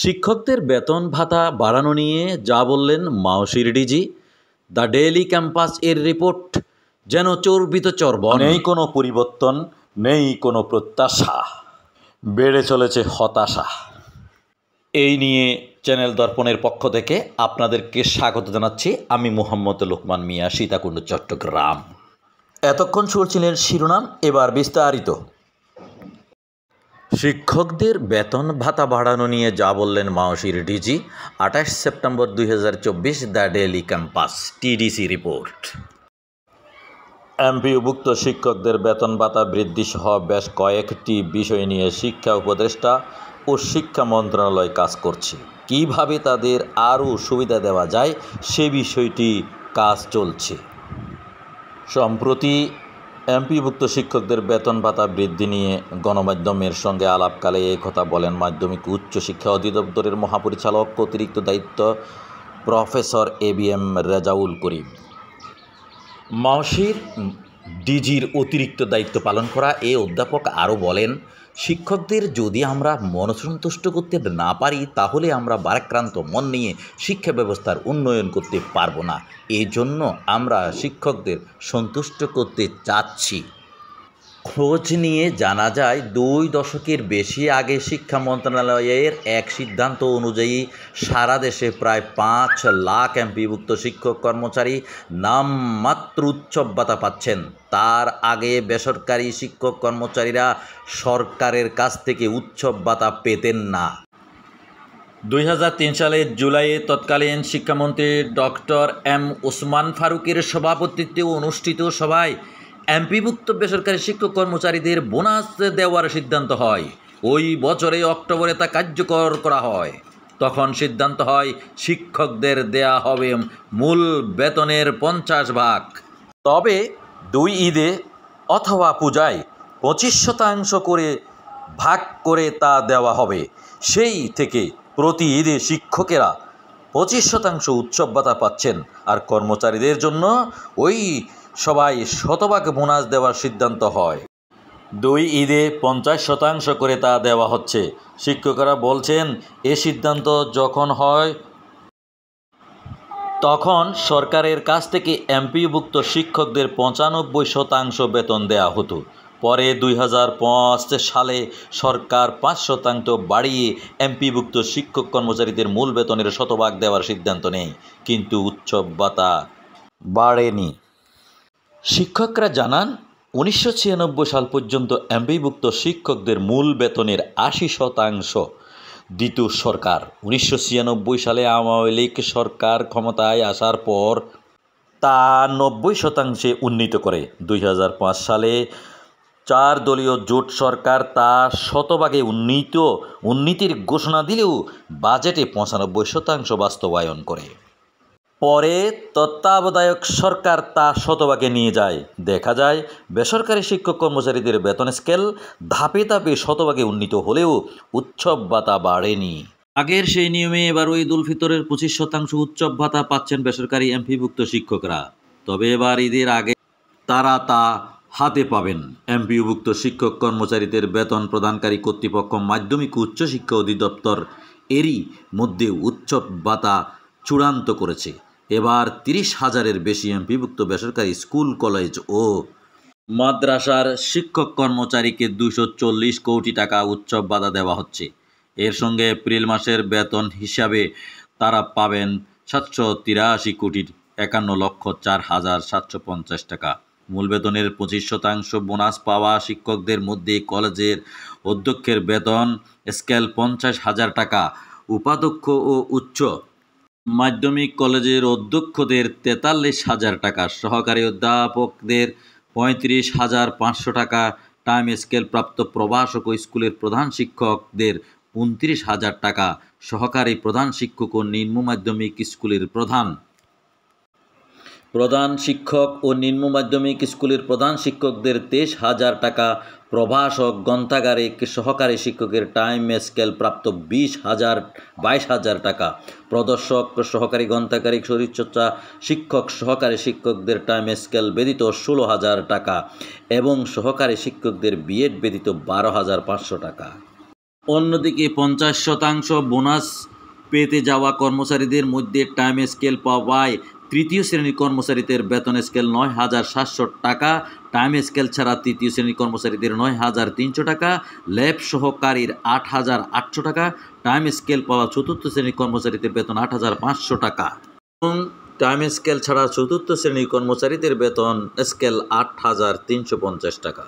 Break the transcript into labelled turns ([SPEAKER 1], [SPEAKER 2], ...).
[SPEAKER 1] শিক্ষকদের বেতন ভাতা বাড়ানো নিয়ে যা বললেন মাওশির ডিজি। দ্য ডেইলি ক্যাম্পাস এর রিপোর্ট, যেন চর্বিত চর্বণ। নেই কোনো পরিবর্তন, নেই কোনো প্রত্যাশা, বেড়ে চলেছে হতাশা। এই নিয়ে চ্যানেল দর্পণের পক্ষ থেকে আপনাদেরকে স্বাগত জানাচ্ছি। আমি মোহাম্মদ লোকমান মিয়া, সীতাকুণ্ড, চট্টগ্রাম। এতক্ষণ শুনছিলেন শিরোনাম, এবার বিস্তারিত। শিক্ষকদের বেতন ভাতা বাড়ানো নিয়ে যা বললেন মাওশির DG. 28 September 2024, the daily campus TDC report. এমপিওভুক্ত শিক্ষকদের বেতন ভাতা বৃদ্ধি সহ বেশ কয়েকটি বিষয় নিয়ে শিক্ষা উপদেষ্টা ও শিক্ষা মন্ত্রণালয় কাজ করছে। কীভাবে তাদের আরও সুবিধা দেওয়া যায় সে বিষয়টি কাজ চলছে। সম্প্রতি এমপিভুক্ত শিক্ষকদের বেতন ভাতা বৃদ্ধি নিয়ে গণমাধ্যমের সঙ্গে আলাপকালে এই কথা বলেন মাধ্যমিক উচ্চ শিক্ষা অধিদপ্তরের মহাপরিচালক অতিরিক্ত দায়িত্ব প্রফেসর ABM রেজাউল করিম। মাওশির ডিজির অতিরিক্ত দায়িত্ব পালন করা এ অধ্যাপক আরও বলেন, শিক্ষকদের যদি আমরা মনসন্তুষ্ট করতে না পারি তাহলে আমরা ভারাক্রান্ত মন নিয়ে শিক্ষা ব্যবস্থার উন্নয়ন করতে পারবো না। এই জন্য আমরা শিক্ষকদের সন্তুষ্ট করতে চাচ্ছি। খোঁজ নিয়ে জানা যায়, 2 দশকের বেশি আগে শিক্ষা মন্ত্রণালয়ের এক সিদ্ধান্ত অনুযায়ী সারা দেশে প্রায় 5 লাখ এমপিভুক্ত শিক্ষক কর্মচারী নামমাত্র উৎসব ভাতা পাচ্ছেন। তার আগে বেসরকারি শিক্ষক কর্মচারীরা সরকারের কাছ থেকে উৎসব ভাতা পেতেন না। 2003 সালের জুলাইয়ে তৎকালীন শিক্ষামন্ত্রী ডক্টর M ওসমান ফারুকের সভাপতিত্বে অনুষ্ঠিত সভায় এমপিভুক্ত বেসরকারি শিক্ষক কর্মচারীদের বোনাস দেওয়ার সিদ্ধান্ত হয়। ওই বছরে অক্টোবরে তা কার্যকর করা হয়। তখন সিদ্ধান্ত হয় শিক্ষকদের দেয়া হবে মূল বেতনের 50 ভাগ। তবে 2 ঈদে অথবা পূজায় 25% করে ভাগ করে তা দেওয়া হবে। সেই থেকে প্রতি ঈদে শিক্ষকেরা 25% উৎসব ভাতা পাচ্ছেন। আর কর্মচারীদের জন্য ওই সবাই শতভাগ বোনাস দেওয়ার সিদ্ধান্ত হয়। 2 ঈদে 50% করে তা দেওয়া হচ্ছে। শিক্ষকরা বলছেন, এ সিদ্ধান্ত যখন হয় তখন সরকারের কাছ থেকে এমপিভুক্ত শিক্ষকদের 95% বেতন দেয়া হতো। পরে 2005 সালে সরকার 5% বাড়িয়ে এমপিভুক্ত শিক্ষক কর্মচারীদের মূল বেতনের শতভাগ দেওয়ার সিদ্ধান্ত নেয়, কিন্তু উৎসব ভাতা বাড়েনি। শিক্ষকরা জানান, 1996 সাল পর্যন্ত এমপিভুক্ত শিক্ষকদের মূল বেতনের 80% দিত সরকার। 1996 সালে আওয়ামী লীগ সরকার ক্ষমতায় আসার পর তা 90% উন্নীত করে। 2005 সালে 4 দলীয় জোট সরকার তা শতভাগে উন্নীতির ঘোষণা দিলেও বাজেটে 95% বাস্তবায়ন করে। পরে তত্ত্বাবধায়ক সরকার তা শতভাগে নিয়ে যায়। দেখা যায়, বেসরকারি শিক্ষক কর্মচারীদের বেতন স্কেল ধাপে ধাপে শতভাগে উন্নীত হলেও উৎসব ভাতা বাড়েনি। আগের সেই নিয়মে এবার ঈদ উল ফিতরের 25% উৎসব ভাতা পাচ্ছেন বেসরকারি এমপিভুক্ত শিক্ষকরা। তবে এবার ঈদের আগে তারা তা হাতে পাবেন। এমপিওভুক্ত শিক্ষক কর্মচারীদের বেতন প্রদানকারী কর্তৃপক্ষ মাধ্যমিক উচ্চ শিক্ষা অধিদপ্তর এরই মধ্যে উৎসব ভাতা চূড়ান্ত করেছে। এবার 30,000-এর বেশি এমপিভুক্ত বেসরকারি স্কুল, কলেজ ও মাদ্রাসার শিক্ষক কর্মচারীকে 240 কোটি টাকা উৎসব ভাতা দেওয়া হচ্ছে। এর সঙ্গে এপ্রিল মাসের বেতন হিসাবে তারা পাবেন 783 কোটি 51,04,750 টাকা। মূল বেতনের 25% বোনাস পাওয়া শিক্ষকদের মধ্যে কলেজের অধ্যক্ষের বেতন স্কেল 50,000 টাকা, উপাধ্যক্ষ ও উচ্চ মাধ্যমিক কলেজের অধ্যক্ষদের 43,000 টাকা, সহকারী অধ্যাপকদের 35,500 টাকা, টাইম স্কেল প্রাপ্ত প্রভাষক ও স্কুলের প্রধান শিক্ষকদের 29,000 টাকা, সহকারী প্রধান শিক্ষক ও নিম্ন মাধ্যমিক স্কুলের প্রধান শিক্ষক ও নিম্ন মাধ্যমিক স্কুলের প্রধান শিক্ষকদের 23,000 টাকা, প্রভাষক, গ্রন্থাগারিক সহকারী শিক্ষকের টাইম স্কেল প্রাপ্ত 22,000 টাকা, প্রদর্শক, সহকারী গ্রন্থাগারিক শরীরচর্চা শিক্ষক, সহকারী শিক্ষকদের টাইম স্কেল ব্যতীত 16,000 টাকা এবং সহকারী শিক্ষকদের বিএড ব্যতীত 12,500 টাকা। অন্যদিকে 50% বোনাস পেতে যাওয়া কর্মচারীদের মধ্যে টাইম স্কেল পাওয়ায় তৃতীয় শ্রেণীর কর্মচারীদের বেতন স্কেল ৯,৭০০ টাকা, টাইম স্কেল ছাড়া তৃতীয় শ্রেণীর কর্মচারীদের ৯,৩০০ টাকা, ল্যাব সহকারীর ৮,৮০০ টাকা, টাইম স্কেল পাওয়া চতুর্থ শ্রেণীর কর্মচারীদের বেতন ৮,৫০০ টাকা এবং টাইম স্কেল ছাড়া চতুর্থ শ্রেণীর কর্মচারীদের বেতন স্কেল ৮,৩৫০ টাকা।